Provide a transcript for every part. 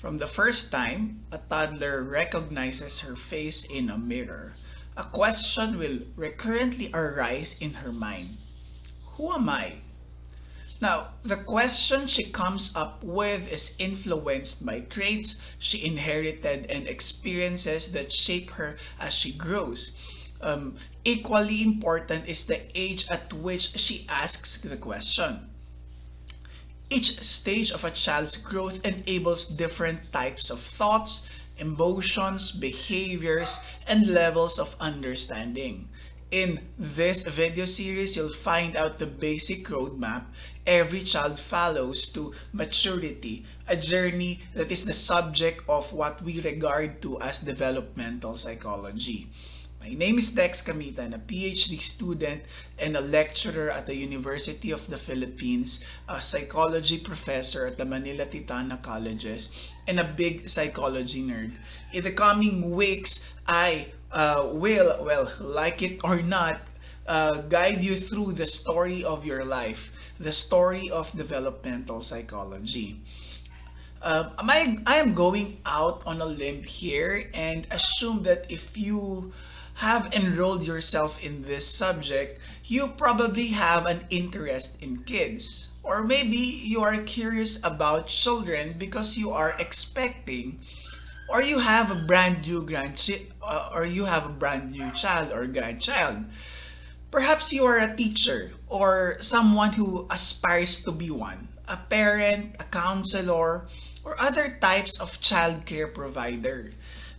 From the first time a toddler recognizes her face in a mirror, a question will recurrently arise in her mind. Who am I? Now, the question she comes up with is influenced by traits she inherited and experiences that shape her as she grows. Equally important is the age at which she asks the question. Each stage of a child's growth enables different types of thoughts, emotions, behaviors, and levels of understanding. In this video series, you'll find out the basic roadmap every child follows to maturity, a journey that is the subject of what we regard to as developmental psychology. My name is Dex Camitan, a PhD student and a lecturer at the University of the Philippines, a psychology professor at the Manila Titana Colleges, and a big psychology nerd. In the coming weeks, I will, well, like it or not, guide you through the story of your life, the story of developmental psychology. I am going out on a limb here and assume that if you have enrolled yourself in this subject, you probably have an interest in kids. Or maybe you are curious about children because you are expecting, or you have a brand new or you have a brand new child or grandchild. Perhaps you are a teacher or someone who aspires to be one, a parent, a counselor, or other types of childcare provider.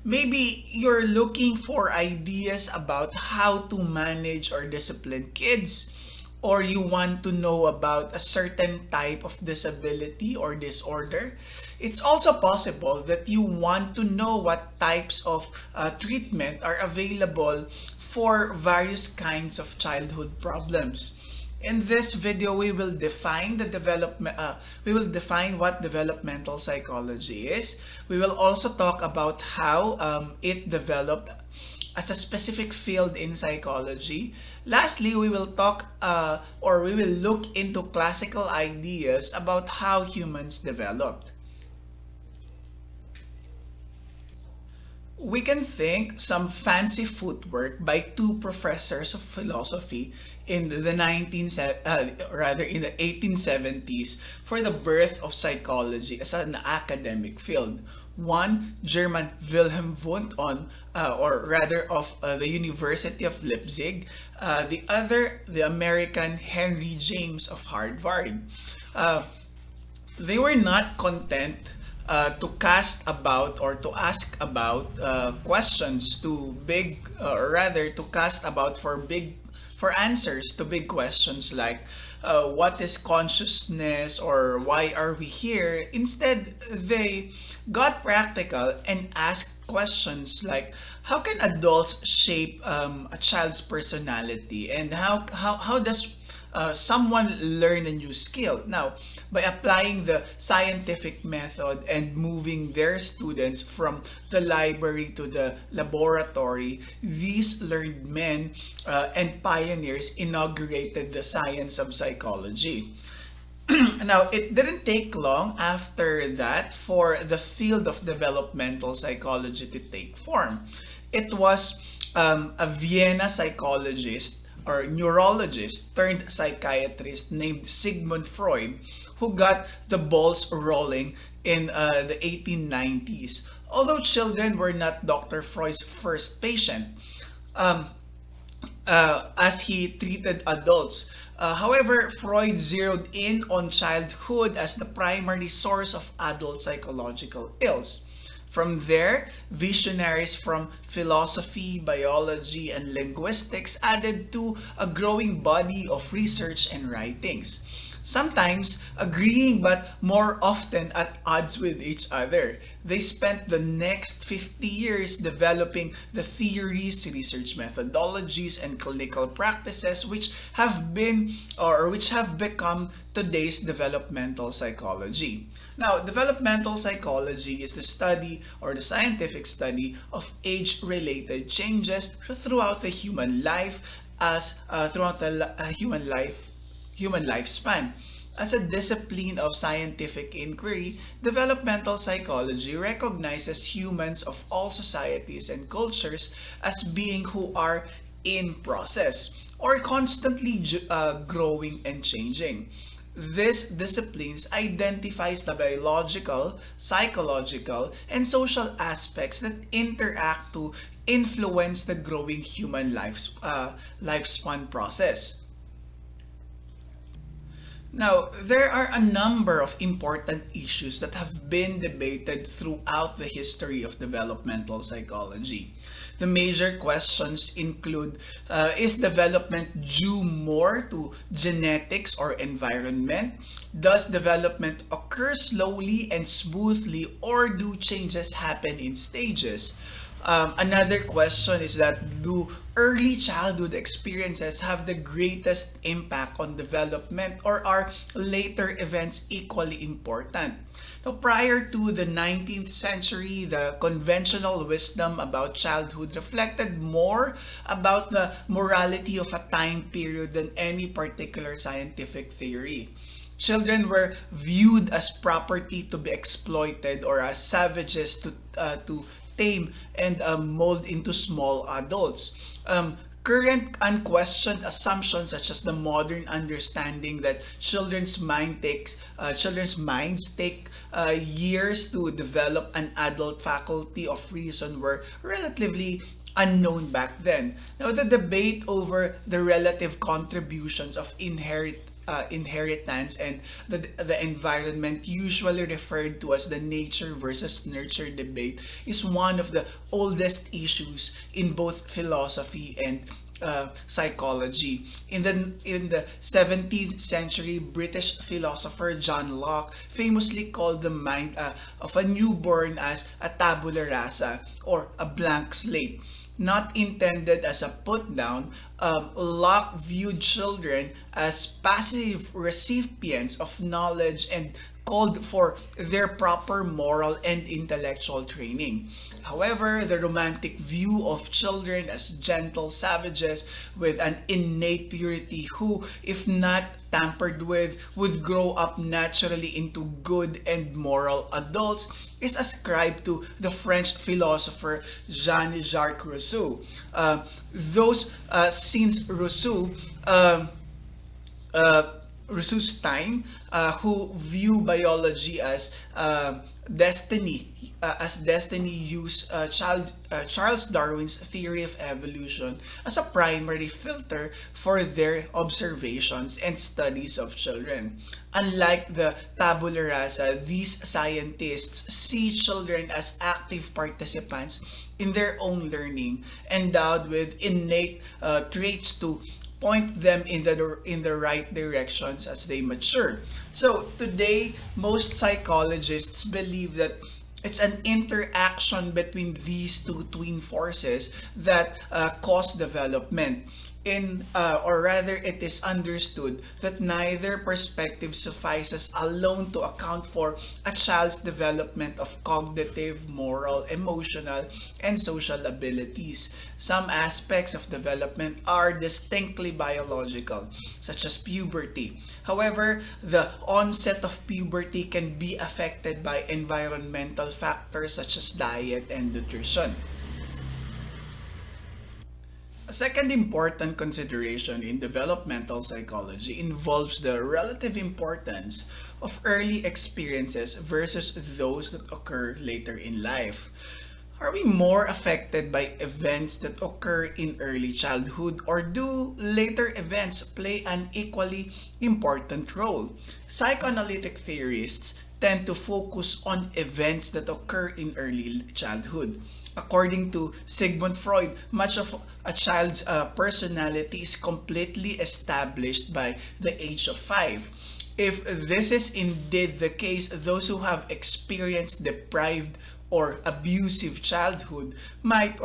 Maybe you're looking for ideas about how to manage or discipline kids, or you want to know about a certain type of disability or disorder. It's also possible that you want to know what types of treatment are available for various kinds of childhood problems. In this video, we will define what developmental psychology is. We will also talk about how it developed as a specific field in psychology. Lastly, we will we will look into classical ideas about how humans developed. We can think some fancy footwork by two professors of philosophy in the in the 1870s for the birth of psychology as an academic field. One, German Wilhelm Wundt of the University of Leipzig. The other, the American Henry James of Harvard. Uh, they were not content to cast about or to ask about questions to big, or rather to cast about for answers to big questions like what is consciousness or why are we here. Instead, they got practical and asked questions like how can adults shape a child's personality, and how does someone learn a new skill. Now, by applying the scientific method and moving their students from the library to the laboratory, these learned men and pioneers inaugurated the science of psychology. Now, it didn't take long after that for the field of developmental psychology to take form. It was a Vienna psychologist or neurologist turned psychiatrist named Sigmund Freud who got the balls rolling in the 1890s. Although children were not Dr. Freud's first patient, um, as he treated adults. However, Freud zeroed in on childhood as the primary source of adult psychological ills. From there, visionaries from philosophy, biology, and linguistics added to a growing body of research and writings, sometimes agreeing but more often at odds with each other. They spent the next 50 years developing the theories, research methodologies, and clinical practices which have become today's developmental psychology. Now, developmental psychology is the study or the scientific study of age-related changes throughout the human life as throughout the human lifespan. As a discipline of scientific inquiry, developmental psychology recognizes humans of all societies and cultures as beings who are in process or constantly growing and changing. This disciplines identifies the biological, psychological, and social aspects that interact to influence the growing human lifespan process. Now, there are a number of important issues that have been debated throughout the history of developmental psychology. The major questions include, is development due more to genetics or environment? Does development occur slowly and smoothly, or do changes happen in stages? Another question is that, do early childhood experiences have the greatest impact on development, or are later events equally important? Now, prior to the 19th century, the conventional wisdom about childhood reflected more about the morality of a time period than any particular scientific theory. Children were viewed as property to be exploited, or as savages to tame and mold into small adults. Current unquestioned assumptions, such as the modern understanding that children's minds take years to develop an adult faculty of reason, were relatively unknown back then. Now, the debate over the relative contributions of inheritance and the environment, usually referred to as the nature versus nurture debate, is one of the oldest issues in both philosophy and psychology. In the 17th century, British philosopher John Locke famously called the mind of a newborn as a tabula rasa, or a blank slate. Not intended as a put down, Locke viewed children as passive recipients of knowledge and called for their proper moral and intellectual training. However, the romantic view of children as gentle savages with an innate purity who, if not tampered with, would grow up naturally into good and moral adults is ascribed to the French philosopher Jean-Jacques Rousseau. Since Rousseau's time, who view biology as destiny, use Charles Darwin's theory of evolution as a primary filter for their observations and studies of children. Unlike the tabula rasa, these scientists see children as active participants in their own learning, endowed with innate traits to point them in the right directions as they mature. So today, most psychologists believe that it's an interaction between these two twin forces that cause development. Or rather, it is understood that neither perspective suffices alone to account for a child's development of cognitive, moral, emotional, and social abilities. Some aspects of development are distinctly biological, such as puberty. However, the onset of puberty can be affected by environmental factors such as diet and nutrition. A second important consideration in developmental psychology involves the relative importance of early experiences versus those that occur later in life. Are we more affected by events that occur in early childhood, or do later events play an equally important role? Psychoanalytic theorists tend to focus on events that occur in early childhood. According to Sigmund Freud, much of a child's personality is completely established by the age of 5. If this is indeed the case, those who have experienced deprived or abusive childhoods might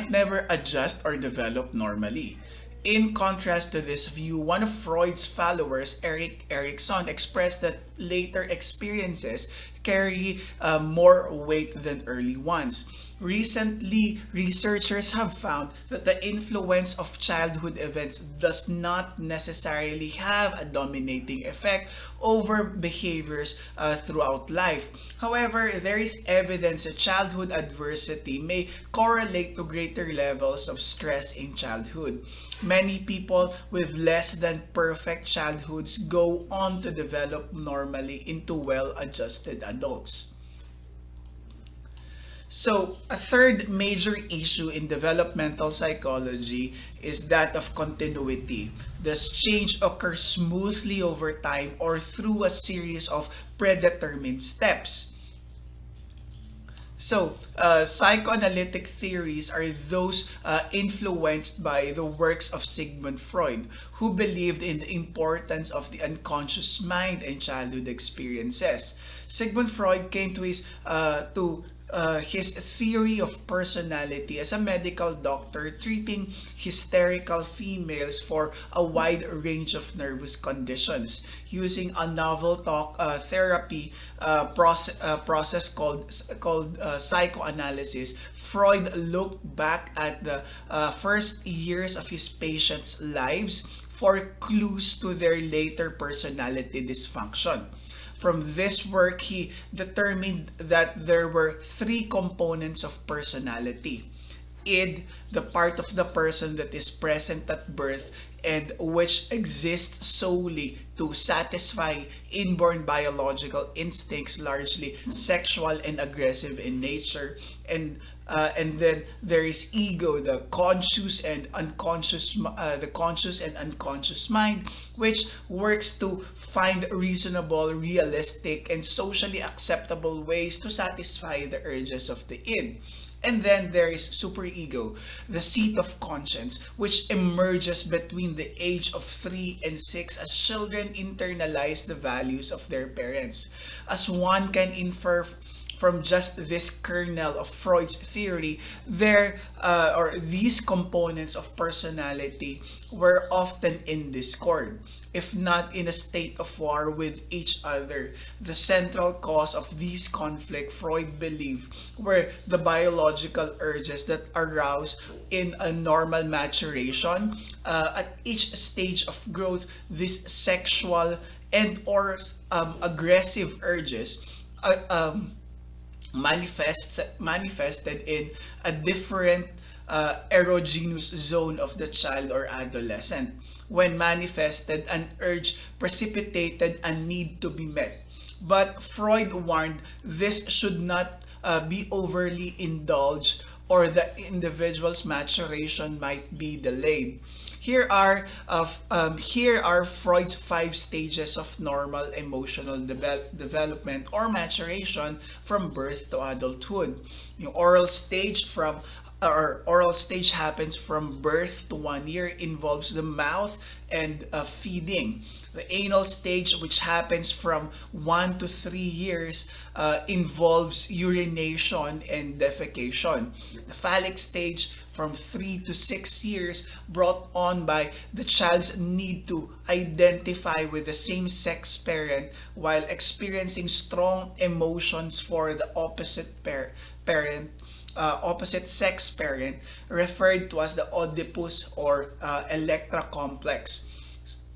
never adjust or develop normally. In contrast to this view, one of Freud's followers, Eriksson, expressed that later experiences carry more weight than early ones. Recently, researchers have found that the influence of childhood events does not necessarily have a dominating effect over behaviors throughout life. However, there is evidence that childhood adversity may correlate to greater levels of stress in childhood. Many people with less than perfect childhoods go on to develop normally into well-adjusted adults. So, a third major issue in developmental psychology is that of continuity. Does change occur smoothly over time or through a series of predetermined steps? So, psychoanalytic theories are those influenced by the works of Sigmund Freud, who believed in the importance of the unconscious mind and childhood experiences. Sigmund Freud came to his theory of personality as a medical doctor treating hysterical females for a wide range of nervous conditions using a novel therapy process called psychoanalysis. Freud looked back at the first years of his patients' lives for clues to their later personality dysfunction. From this work, he determined that there were three components of personality. Id, the part of the person that is present at birth and which exists solely to satisfy inborn biological instincts, largely sexual and aggressive in nature. And then there is ego, the conscious and unconscious mind, which works to find reasonable, realistic, and socially acceptable ways to satisfy the urges of the id. And then there is superego, the seat of conscience, which emerges between the age of 3 and 6 as children internalize the values of their parents. As one can infer from just this kernel of Freud's theory, these components of personality were often in discord, if not in a state of war with each other. The central cause of these conflict, Freud believed, were the biological urges that arouse in a normal maturation. At each stage of growth, these sexual and or aggressive urges manifested in a different erogenous zone of the child or adolescent. When manifested, an urge precipitated a need to be met. But Freud warned this should not be overly indulged or the individual's maturation might be delayed. Here are Freud's 5 stages of normal emotional development or maturation from birth to adulthood. The oral stage happens from birth to 1 year, involves the mouth and feeding. The anal stage, which happens from 1 to 3 years, involves urination and defecation. The phallic stage, from 3 to 6 years, brought on by the child's need to identify with the same-sex parent while experiencing strong emotions for the opposite sex parent, referred to as the Oedipus or Electra complex.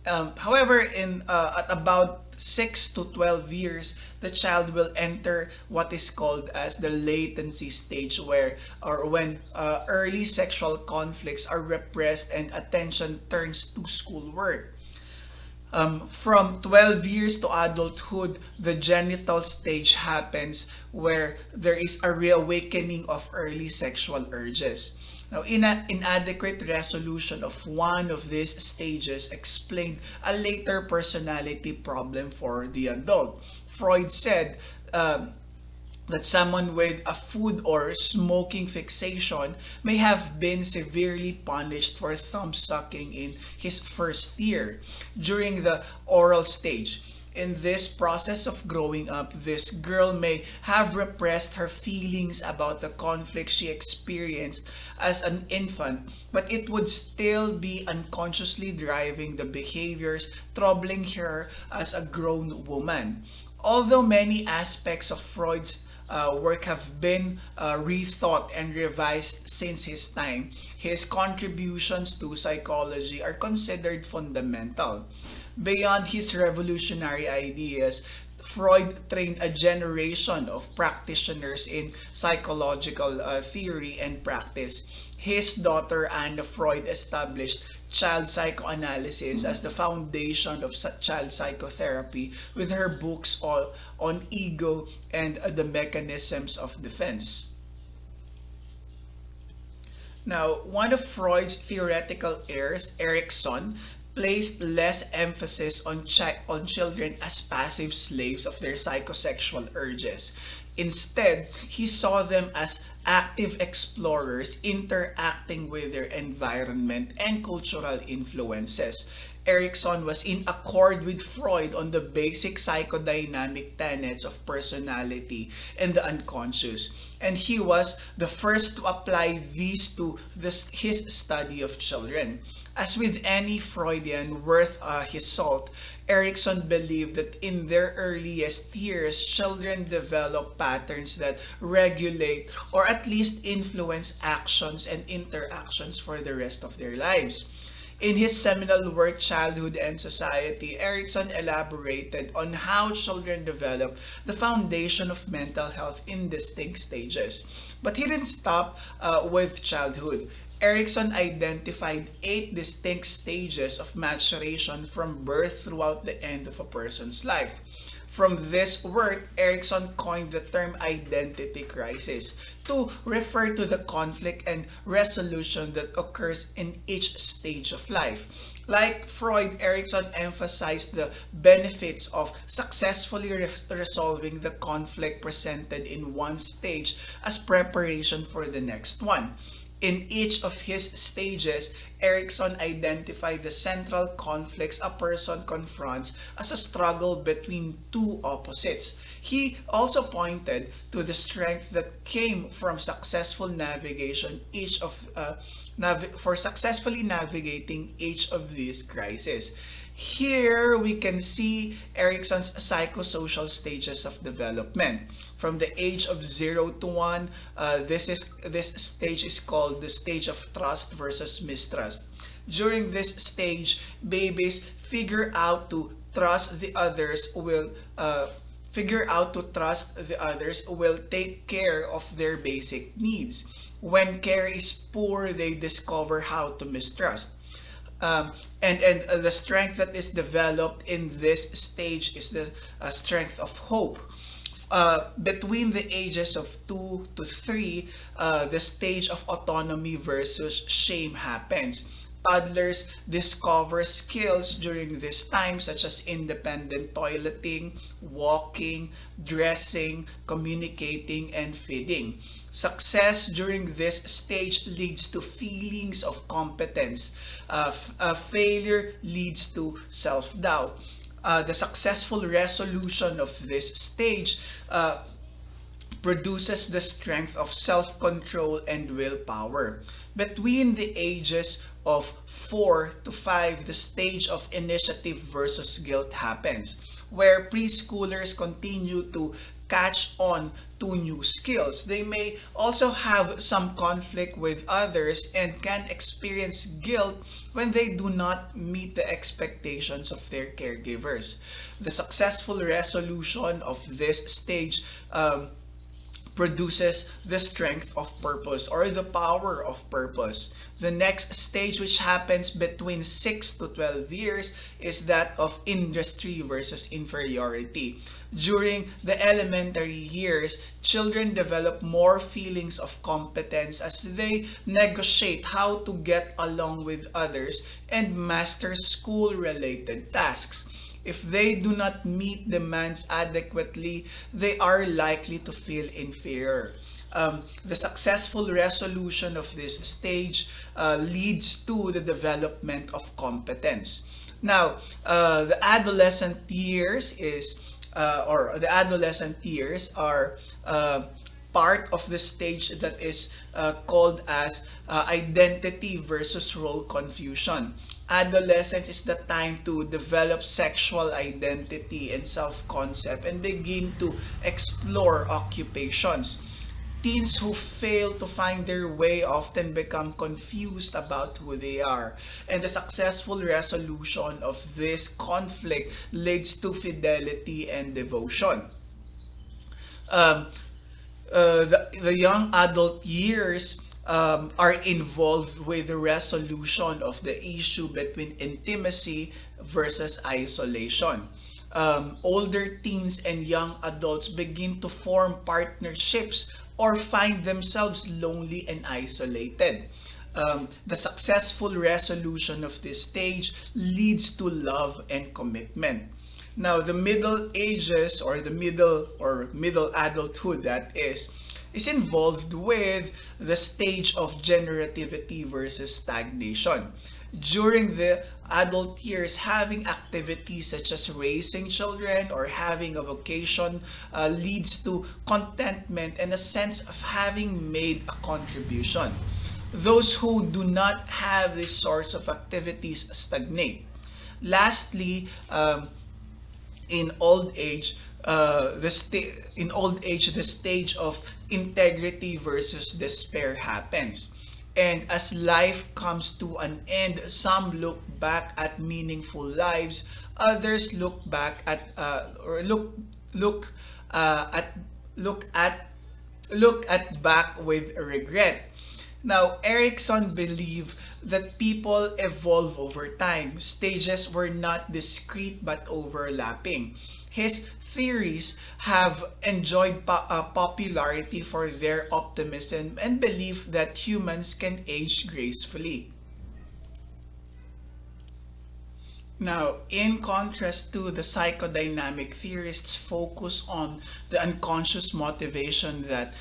However, at about 6 to 12 years, the child will enter what is called as the latency stage, when early sexual conflicts are repressed and attention turns to schoolwork. From 12 years to adulthood, the genital stage happens where there is a reawakening of early sexual urges. Now, inadequate resolution of one of these stages explained a later personality problem for the adult. Freud said that someone with a food or smoking fixation may have been severely punished for thumb sucking in his first year. During the oral stage, In this process of growing up, this girl may have repressed her feelings about the conflict she experienced as an infant, but it would still be unconsciously driving the behaviors troubling her as a grown woman. Although many aspects of Freud's work have been rethought and revised since his time, his contributions to psychology are considered fundamental. Beyond his revolutionary ideas, Freud trained a generation of practitioners in psychological theory and practice. His daughter Anna Freud established child psychoanalysis as the foundation of child psychotherapy with her books on ego and the mechanisms of defense. Now, one of Freud's theoretical heirs, Eriksson, placed less emphasis on children as passive slaves of their psychosexual urges. Instead, he saw them as active explorers interacting with their environment and cultural influences. Eriksson was in accord with Freud on the basic psychodynamic tenets of personality and the unconscious, and he was the first to apply these to his study of children. As with any Freudian worth his salt, Eriksson believed that in their earliest years, children develop patterns that regulate or at least influence actions and interactions for the rest of their lives. In his seminal work, Childhood and Society, Eriksson elaborated on how children develop the foundation of mental health in distinct stages. But he didn't stop with childhood. Eriksson identified 8 distinct stages of maturation from birth throughout the end of a person's life. From this work, Eriksson coined the term identity crisis to refer to the conflict and resolution that occurs in each stage of life. Like Freud, Eriksson emphasized the benefits of successfully resolving the conflict presented in one stage as preparation for the next one. In each of his stages, Eriksson identified the central conflicts a person confronts as a struggle between two opposites. He also pointed to the strength that came from successful navigation for successfully navigating each of these crises. Here we can see Eriksson's psychosocial stages of development. From the age of 0 to 1, this stage is called the stage of trust versus mistrust. During this stage, babies figure out to trust the others will take care of their basic needs. When care is poor, they discover how to mistrust. And the strength that is developed in this stage is the strength of hope. Between the ages of 2 to 3, the stage of autonomy versus shame happens. Toddlers discover skills during this time such as independent toileting, walking, dressing, communicating, and feeding. Success during this stage leads to feelings of competence. Failure leads to self-doubt. The successful resolution of this stage produces the strength of self-control and willpower. Between the ages of 4 to 5, the stage of initiative versus guilt happens, where preschoolers continue to catch on to new skills. They may also have some conflict with others and can experience guilt when they do not meet the expectations of their caregivers. The successful resolution of this stage produces the strength of purpose or the power of purpose. The next stage, which happens between 6 to 12 years, is that of industry versus inferiority. During the elementary years, children develop more feelings of competence as they negotiate how to get along with others and master school-related tasks. If they do not meet demands adequately, they are likely to feel inferior. The successful resolution of this stage leads to the development of competence. Now, the adolescent years are part of the stage that is called as identity versus role confusion. Adolescence is the time to develop sexual identity and self-concept and begin to explore occupations. Teens who fail to find their way often become confused about who they are, and the successful resolution of this conflict leads to fidelity and devotion. Um, the young adult years are involved with the resolution of the issue between intimacy versus isolation. Older teens and young adults begin to form partnerships or find themselves lonely and isolated. The successful resolution of this stage leads to love and commitment. Now, the middle ages or middle adulthood, that is involved with the stage of generativity versus stagnation. During the adult years, having activities such as raising children or having a vocation leads to contentment and a sense of having made a contribution. Those who do not have these sorts of activities stagnate. Lastly, in old age, the stage of integrity versus despair happens. And as life comes to an end, some look back at meaningful lives, others look back at or look at look at look at back with regret. Now, Eriksson believed that people evolve over time. Stages were not discrete but overlapping. His theories have enjoyed popularity for their optimism and belief that humans can age gracefully. Now, in contrast to the psychodynamic theorists focus on the unconscious motivation that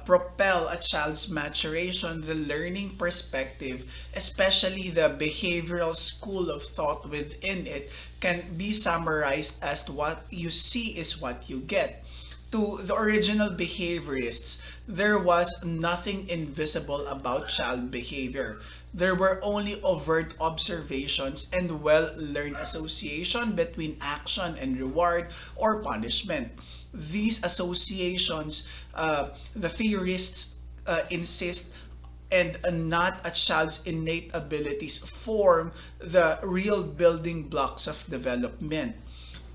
propel a child's maturation, the learning perspective, especially the behavioral school of thought within it, can be summarized as what you see is what you get. To the original behaviorists, there was nothing invisible about child behavior. There were only overt observations and well-learned association between action and reward or punishment. These associations, the theorists insist, and not a child's innate abilities form the real building blocks of development.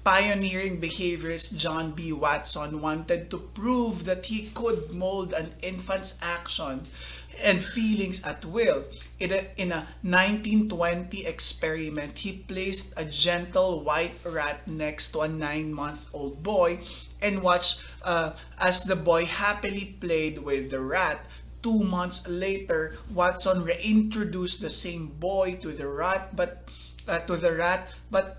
Pioneering behaviorist John B. Watson wanted to prove that he could mold an infant's action and feelings at will. In a 1920 experiment, he placed a gentle white rat next to a 9-month-old boy and watched as the boy happily played with the rat. 2 months later, Watson reintroduced the same boy to the rat, but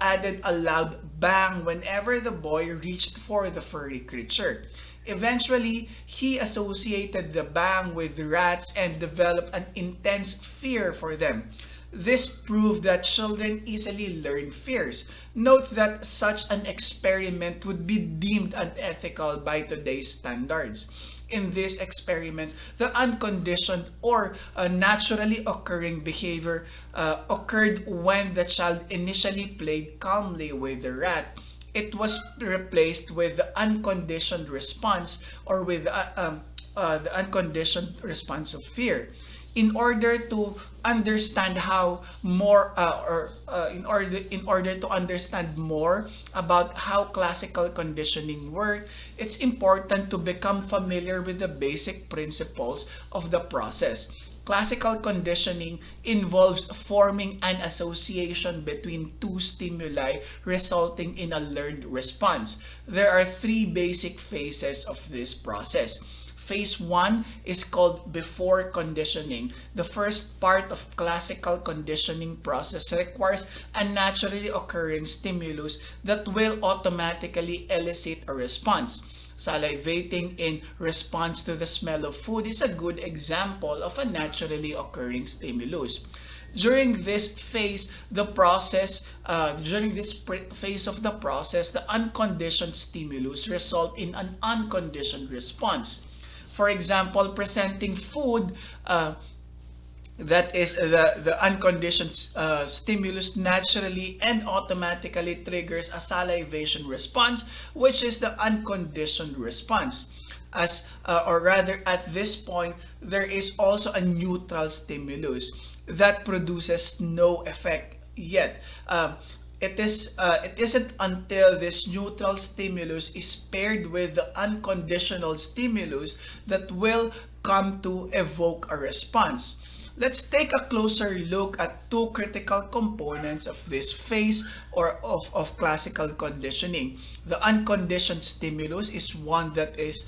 added a loud bang whenever the boy reached for the furry creature. Eventually, he associated the bang with rats and developed an intense fear for them. This proved that children easily learn fears. Note that such an experiment would be deemed unethical by today's standards. In this experiment, the unconditioned or naturally occurring behavior occurred when the child initially played calmly with the rat. It was replaced with the unconditioned response or with the unconditioned response of fear. In order to understand how more or in order to understand more about how classical conditioning works, it's important to become familiar with the basic principles of the process. Classical conditioning involves forming an association between two stimuli resulting in a learned response. There are three basic phases of this process. Phase 1 is called before conditioning. The first part of classical conditioning process requires a naturally occurring stimulus that will automatically elicit a response. Salivating in response to the smell of food is a good example of a naturally occurring stimulus. During this phase, during this phase of the process, the unconditioned stimulus result in an unconditioned response. For example, presenting food, that is the unconditioned stimulus naturally and automatically triggers a salivation response, which is the unconditioned response. Or rather, at this point, there is also a neutral stimulus that produces no effect yet. It isn't until this neutral stimulus is paired with the unconditional stimulus that will come to evoke a response. Let's take a closer look at two critical components of this phase of classical conditioning. The unconditioned stimulus is one that is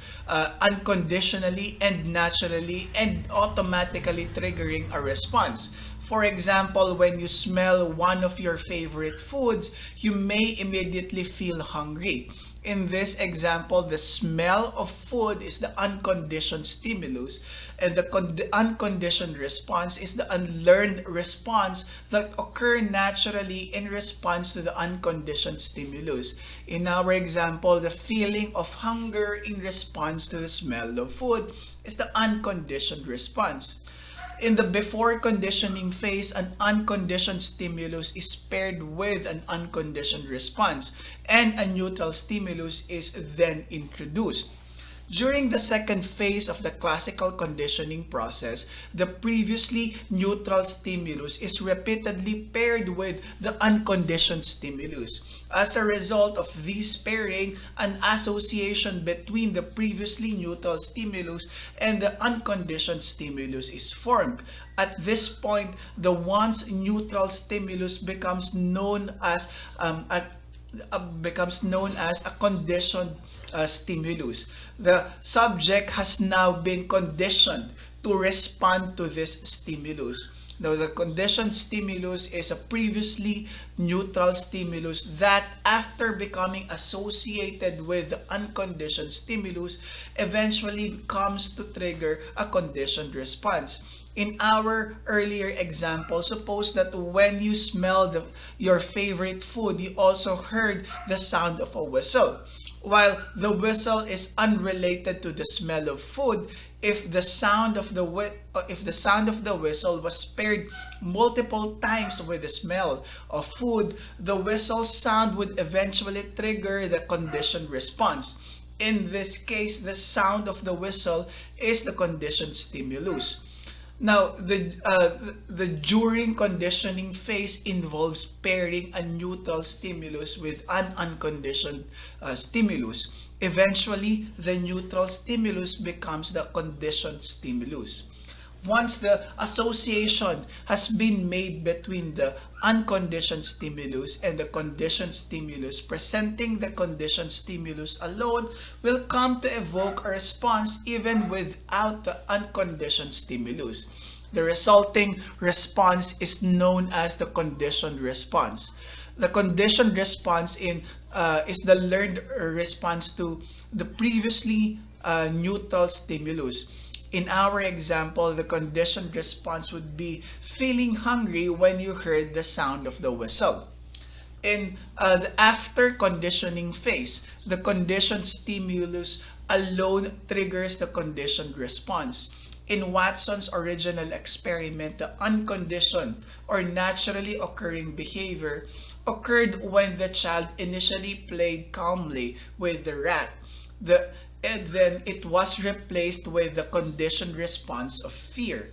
unconditionally and naturally and automatically triggering a response. For example, when you smell one of your favorite foods, you may immediately feel hungry. In this example, the smell of food is the unconditioned stimulus, and the unconditioned response is the unlearned response that occur naturally in response to the unconditioned stimulus. In our example, the feeling of hunger in response to the smell of food is the unconditioned response. In the before conditioning phase, an unconditioned stimulus is paired with an unconditioned response, and a neutral stimulus is then introduced. During the second phase of the classical conditioning process, the previously neutral stimulus is repeatedly paired with the unconditioned stimulus. As a result of this pairing, an association between the previously neutral stimulus and the unconditioned stimulus is formed. At this point, the once neutral stimulus becomes known as a conditioned stimulus. The subject has now been conditioned to respond to this stimulus. Now, the conditioned stimulus is a previously neutral stimulus that, after becoming associated with the unconditioned stimulus, eventually comes to trigger a conditioned response. In our earlier example, suppose that when you smell your favorite food, you also heard the sound of a whistle. While the whistle is unrelated to the smell of food, if the sound of the whistle was paired multiple times with the smell of food, the whistle sound would eventually trigger the conditioned response. In this case, the sound of the whistle is the conditioned stimulus. Now, the during conditioning phase involves pairing a neutral stimulus with an unconditioned stimulus. Eventually, the neutral stimulus becomes the conditioned stimulus. Once the association has been made between the unconditioned stimulus and the conditioned stimulus, presenting the conditioned stimulus alone will come to evoke a response even without the unconditioned stimulus. The resulting response is known as the conditioned response. The conditioned response is the learned response to the previously neutral stimulus. In our example, the conditioned response would be feeling hungry when you heard the sound of the whistle. In the after conditioning phase, the conditioned stimulus alone triggers the conditioned response. In Watson's original experiment, the unconditioned or naturally occurring behavior occurred when the child initially played calmly with the rat. And then it was replaced with the conditioned response of fear.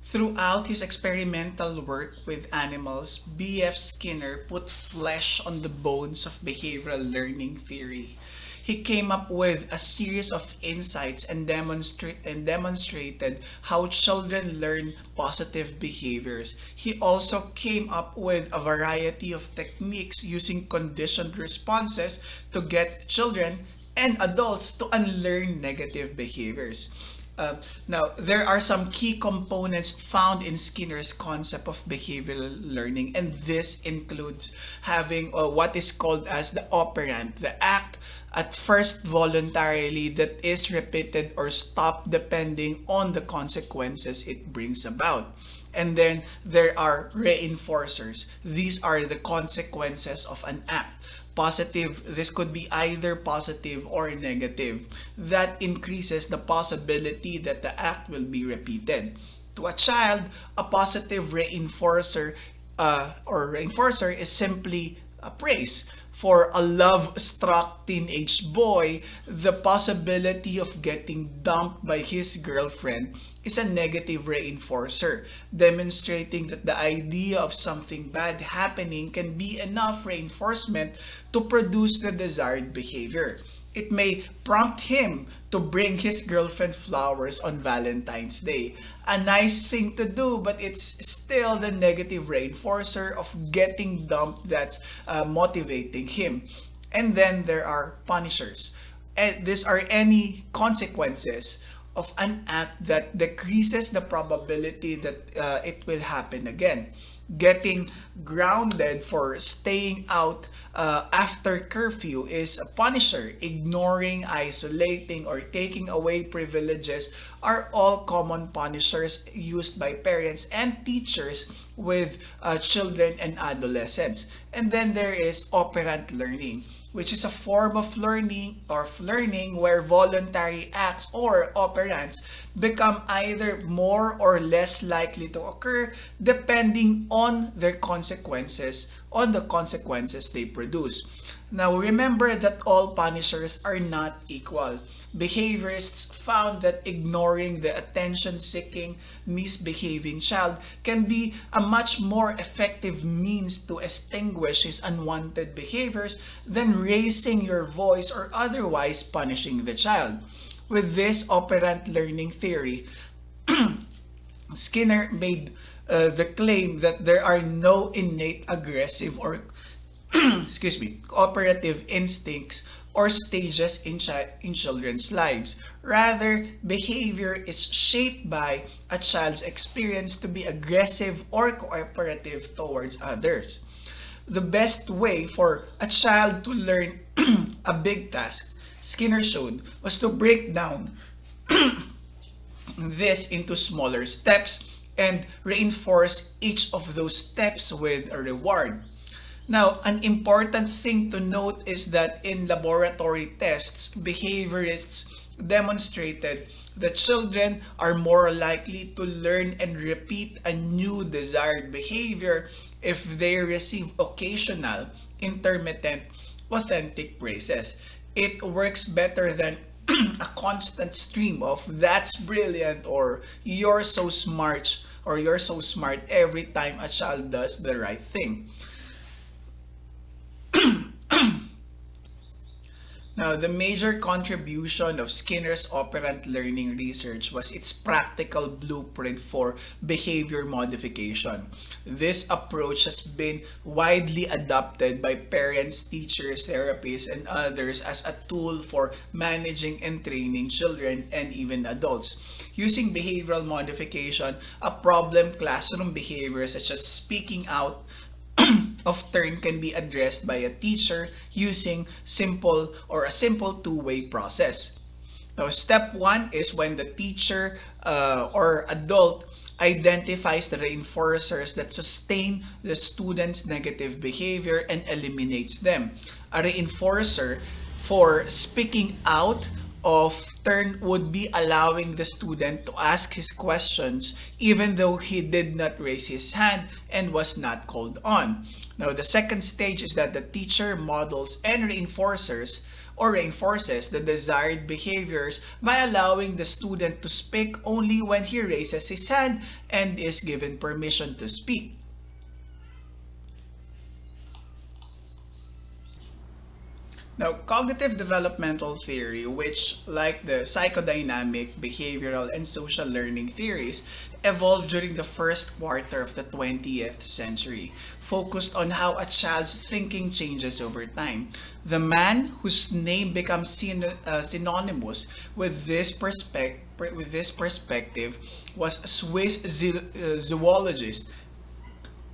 Throughout his experimental work with animals, B.F. Skinner put flesh on the bones of behavioral learning theory. He came up with a series of insights and demonstrated how children learn positive behaviors. He also came up with a variety of techniques using conditioned responses to get children and adults to unlearn negative behaviors. Uh, Now, there are some key components found in Skinner's concept of behavioral learning, and this includes having what is called as the operant, the act at first voluntarily that is repeated or stopped depending on the consequences it brings about. And then there are reinforcers. These are the consequences of an act. Positive, this could be either positive or negative. That increases the possibility that the act will be repeated. To a child, a positive reinforcer is simply a praise. For a love-struck teenage boy, the possibility of getting dumped by his girlfriend is a negative reinforcer, demonstrating that the idea of something bad happening can be enough reinforcement to produce the desired behavior. It may prompt him to bring his girlfriend flowers on Valentine's Day. A nice thing to do, but it's still the negative reinforcer of getting dumped that's motivating him. And then there are punishers. And these are any consequences of an act that decreases the probability that it will happen again. Getting grounded for staying out after curfew is a punisher. Ignoring, isolating, or taking away privileges are all common punishers used by parents and teachers with children and adolescents. And then there is operant learning, which is a form of learning where voluntary acts or operands become either more or less likely to occur depending on the consequences they produce. Now remember that all punishers are not equal. Behaviorists found that ignoring the attention-seeking, misbehaving child can be a much more effective means to extinguish his unwanted behaviors than raising your voice or otherwise punishing the child. With this operant learning theory, Skinner made the claim that there are no innate aggressive or cooperative instincts or stages in children's lives. Rather, behavior is shaped by a child's experience to be aggressive or cooperative towards others. The best way for a child to learn a big task, Skinner showed, was to break down this into smaller steps and reinforce each of those steps with a reward. Now, an important thing to note is that in laboratory tests, behaviorists demonstrated that children are more likely to learn and repeat a new desired behavior if they receive occasional, intermittent, authentic praises. It works better than a constant stream of "that's brilliant" or "you're so smart" or "you're so smart" every time a child does the right thing. Now, the major contribution of Skinner's operant learning research was its practical blueprint for behavior modification. This approach has been widely adopted by parents, teachers, therapists, and others as a tool for managing and training children and even adults. Using behavioral modification, a problem classroom behavior such as speaking out of turn can be addressed by a teacher using a simple two-way process. Now, step one is when the teacher or adult identifies the reinforcers that sustain the student's negative behavior and eliminates them. A reinforcer for speaking out of turn would be allowing the student to ask his questions even though he did not raise his hand and was not called on. Now, the second stage is that the teacher models and reinforces the desired behaviors by allowing the student to speak only when he raises his hand and is given permission to speak. Now, cognitive developmental theory, which, like the psychodynamic, behavioral, and social learning theories, evolved during the first quarter of the 20th century, focused on how a child's thinking changes over time. The man whose name becomes synonymous with this with this perspective was Swiss zoologist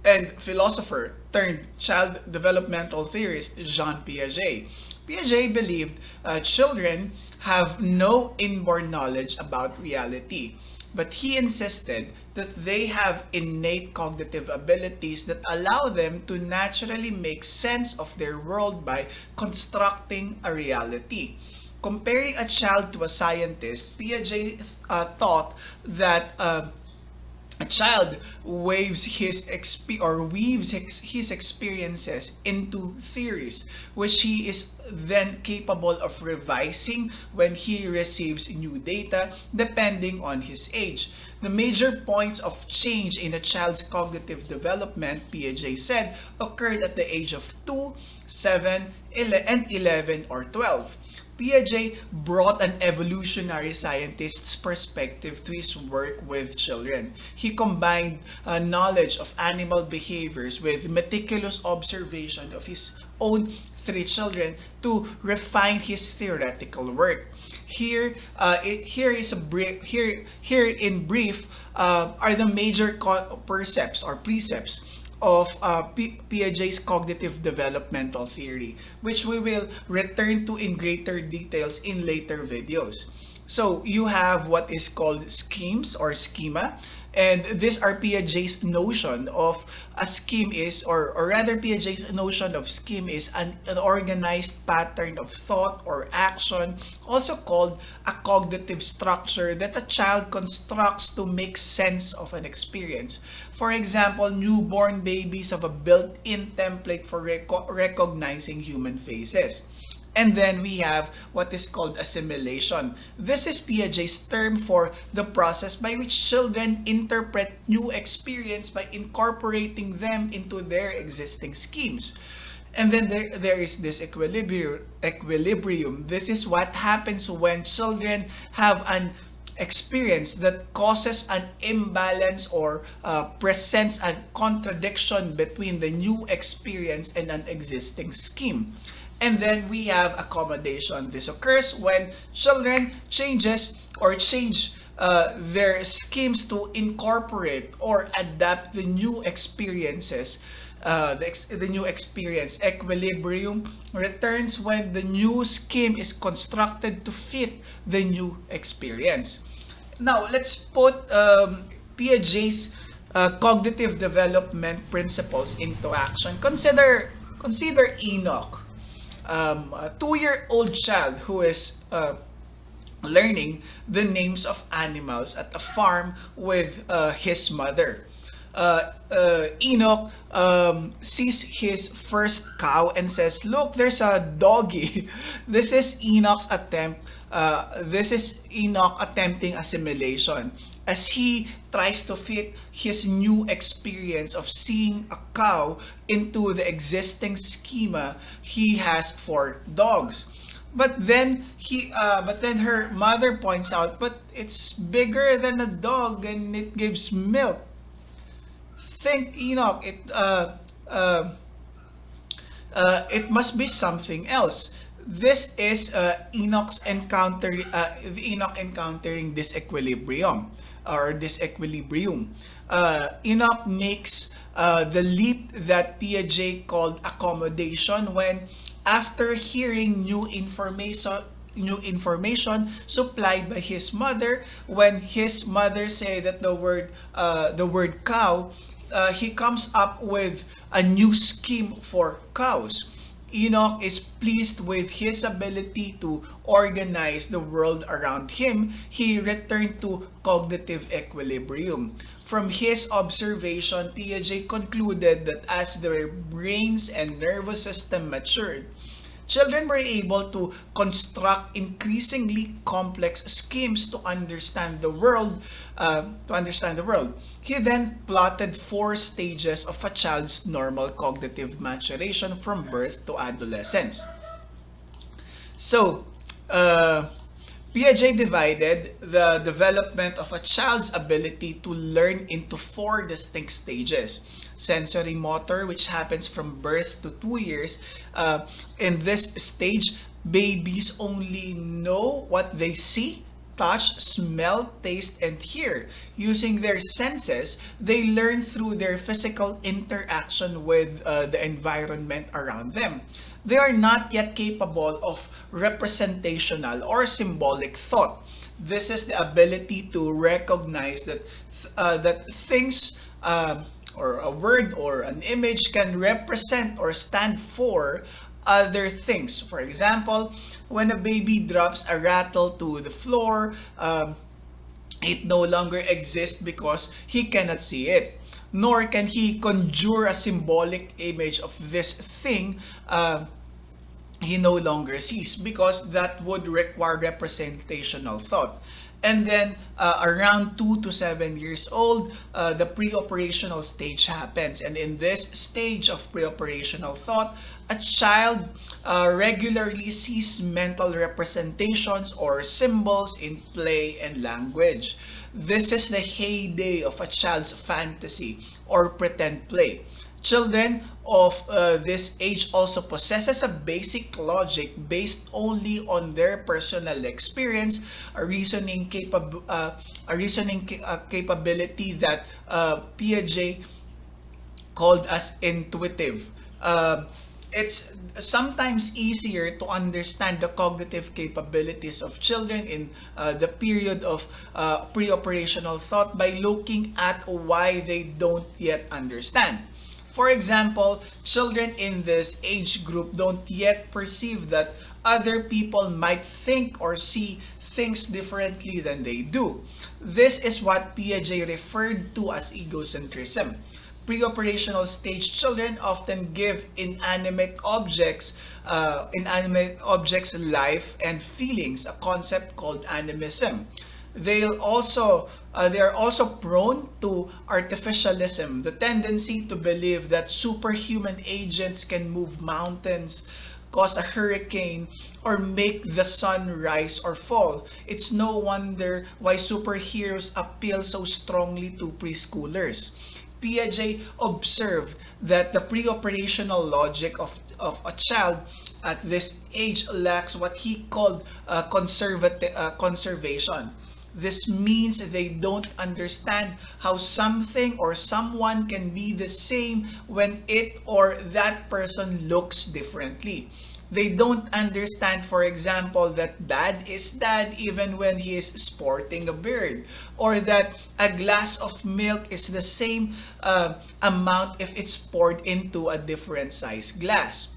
and philosopher turned child developmental theorist Jean Piaget. Piaget believed children have no inborn knowledge about reality, but he insisted that they have innate cognitive abilities that allow them to naturally make sense of their world by constructing a reality. Comparing a child to a scientist, Piaget thought that a child weaves his experiences into theories, which he is then capable of revising when he receives new data, depending on his age. The major points of change in a child's cognitive development, Piaget said, occurred at the age of 2, 7, and 11 or 12. Piaget brought an evolutionary scientist's perspective to his work with children. He combined knowledge of animal behaviors with meticulous observation of his own 3 children to refine his theoretical work. Here in brief are the major precepts of Piaget's cognitive developmental theory, which we will return to in greater details in later videos. So you have what is called schemes or schema, and these are Piaget's notion of a scheme is, or rather Piaget's notion of scheme is an organized pattern of thought or action, also called a cognitive structure that a child constructs to make sense of an experience. For example, newborn babies have a built-in template for recognizing human faces. And then we have what is called assimilation. This is Piaget's term for the process by which children interpret new experience by incorporating them into their existing schemes. And then there is this equilibrium. This is what happens when children have an experience that causes an imbalance or presents a contradiction between the new experience and an existing scheme. And then we have accommodation. This occurs when children change their schemes to incorporate or adapt the new experiences. The new experience. Equilibrium returns when the new scheme is constructed to fit the new experience. Now, let's put Piaget's cognitive development principles into action. Consider Enoch, a 2-year-old child who is learning the names of animals at a farm with his mother. Enoch sees his first cow and says, "Look, there's a doggy." This is Enoch attempting assimilation as he tries to fit his new experience of seeing a cow into the existing schema he has for dogs. But then her mother points out, "But it's bigger than a dog and it gives milk." Think, Enoch, it must be something else. This is Enoch encountering disequilibrium or disequilibrium. Enoch makes the leap that Piaget called accommodation when, after hearing new information supplied by his mother, when his mother say that the word cow, he comes up with a new scheme for cows. Enoch is pleased with his ability to organize the world around him. He returned to cognitive equilibrium. From his observation, Piaget concluded that as their brains and nervous system matured, children were able to construct increasingly complex schemes to understand the world. He then plotted 4 stages of a child's normal cognitive maturation from birth to adolescence. So, Piaget divided the development of a child's ability to learn into 4 distinct stages. Sensory motor, which happens from birth to 2 years. In this stage, babies only know what they see touch, smell, taste, and hear. Using their senses, they learn through their physical interaction with the environment around them. They are not yet capable of representational or symbolic thought. This is the ability to recognize that things or a word or an image can represent or stand for other things. For example, when a baby drops a rattle to the floor, it no longer exists because he cannot see it. Nor can he conjure a symbolic image of this thing he no longer sees, because that would require representational thought. And then around 2 to 7 years old, the pre-operational stage happens. And in this stage of pre-operational thought, a child regularly sees mental representations or symbols in play and language. This is the heyday of a child's fantasy or pretend play. Children of this age also possesses a basic logic based only on their personal experience, a reasoning capability that Piaget called as intuitive. It's sometimes easier to understand the cognitive capabilities of children in the period of pre-operational thought by looking at why they don't yet understand. For example, children in this age group don't yet perceive that other people might think or see things differently than they do. This is what Piaget referred to as egocentrism. Pre-operational stage children often give inanimate objects life and feelings, a concept called animism. They are also prone to artificialism, the tendency to believe that superhuman agents can move mountains, cause a hurricane, or make the sun rise or fall. It's no wonder why superheroes appeal so strongly to preschoolers. Piaget observed that the pre-operational logic of a child at this age lacks what he called conservation. This means they don't understand how something or someone can be the same when it or that person looks differently. They don't understand, for example, that dad is dad even when he is sporting a beard, or that a glass of milk is the same amount if it's poured into a different size glass.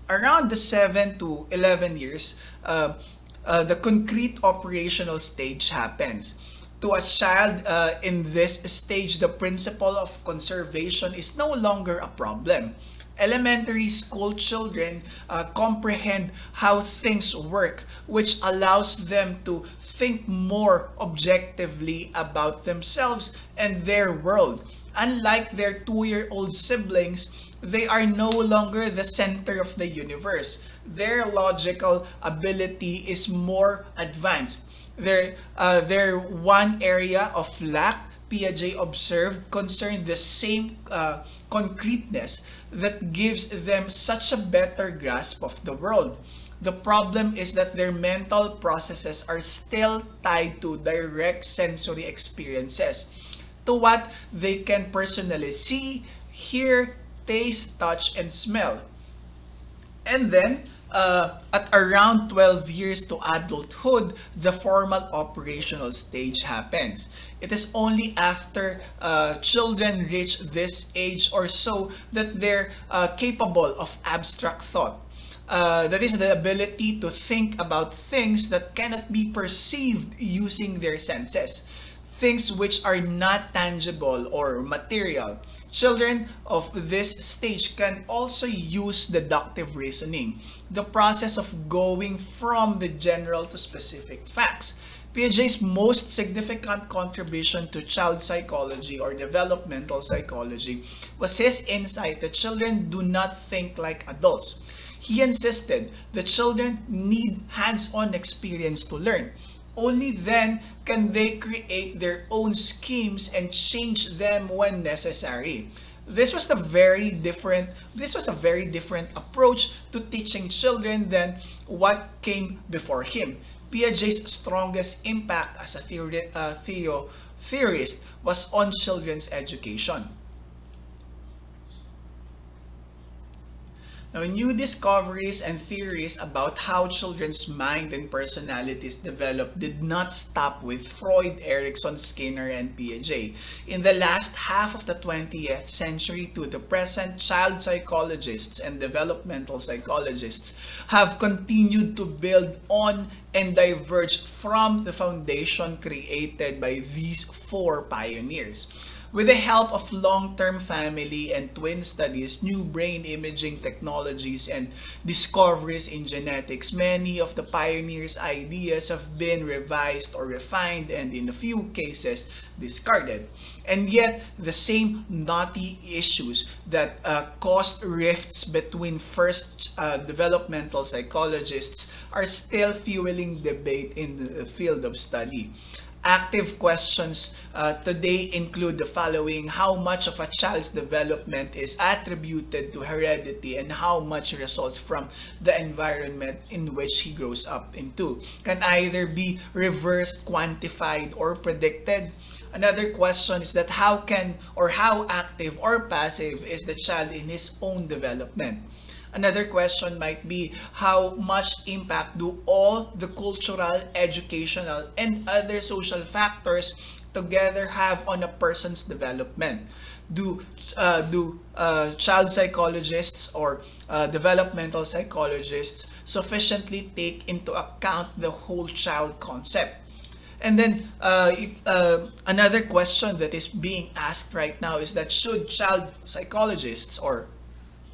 Around the 7 to 11 years, the concrete operational stage happens. To a child in this stage, the principle of conservation is no longer a problem. Elementary school children comprehend how things work, which allows them to think more objectively about themselves and their world. Unlike their 2-year-old siblings, they are no longer the center of the universe. Their logical ability is more advanced. Their one area of lack, Piaget observed, concerned the same concreteness that gives them such a better grasp of the world. The problem is that their mental processes are still tied to direct sensory experiences, to what they can personally see, hear, taste, touch, and smell. And then, at around 12 years to adulthood, the formal operational stage happens. It is only after children reach this age or so that they're capable of abstract thought. That is the ability to think about things that cannot be perceived using their senses, things which are not tangible or material. Children of this stage can also use deductive reasoning, the process of going from the general to specific facts. Piaget's most significant contribution to child psychology or developmental psychology was his insight that children do not think like adults. He insisted that children need hands-on experience to learn. Only then can they create their own schemes and change them when necessary. This was a very different approach to teaching children than what came before him. Piaget's strongest impact as a theorist was on children's education. Now, new discoveries and theories about how children's mind and personalities develop did not stop with Freud, Eriksson, Skinner, and Piaget. In the last half of the 20th century to the present, child psychologists and developmental psychologists have continued to build on and diverge from the foundation created by these four pioneers. With the help of long-term family and twin studies, new brain imaging technologies, and discoveries in genetics, many of the pioneers' ideas have been revised or refined and, in a few cases, discarded. And yet, the same knotty issues that caused rifts between first developmental psychologists are still fueling debate in the field of study. Active questions today include the following: how much of a child's development is attributed to heredity and how much results from the environment in which he grows up into? Can either be reversed, quantified, or predicted? Another question is that how active or passive is the child in his own development? Another question might be, how much impact do all the cultural, educational, and other social factors together have on a person's development? Do child psychologists or developmental psychologists sufficiently take into account the whole child concept? And then another question that is being asked right now is that should child psychologists or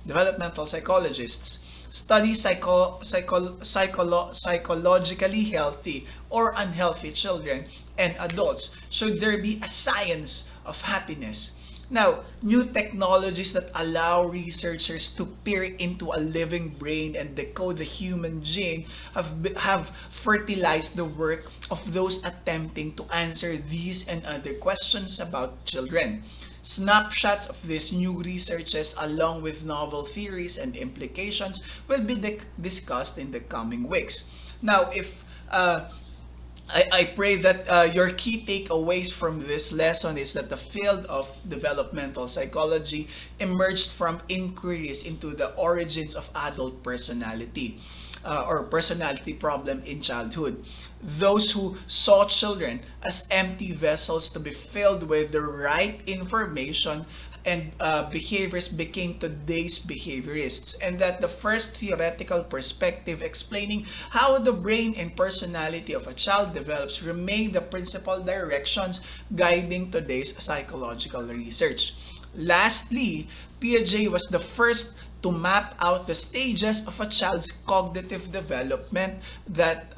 developmental psychologists study psychologically healthy or unhealthy children and adults? Should there be a science of happiness? Now, new technologies that allow researchers to peer into a living brain and decode the human gene have fertilized the work of those attempting to answer these and other questions about children. Snapshots of these new researches, along with novel theories and implications, will be discussed in the coming weeks. Now, if I pray that your key takeaways from this lesson is that the field of developmental psychology emerged from inquiries into the origins of adult personality or personality problem in childhood. Those who saw children as empty vessels to be filled with the right information and behaviors became today's behaviorists, and that the first theoretical perspective explaining how the brain and personality of a child develops remain the principal directions guiding today's psychological research. Lastly, Piaget was the first to map out the stages of a child's cognitive development that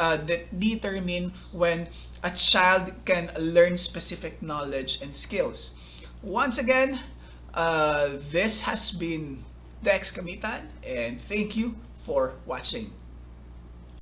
determine when a child can learn specific knowledge and skills. Once again, this has been Dex Kamitan, and thank you for watching.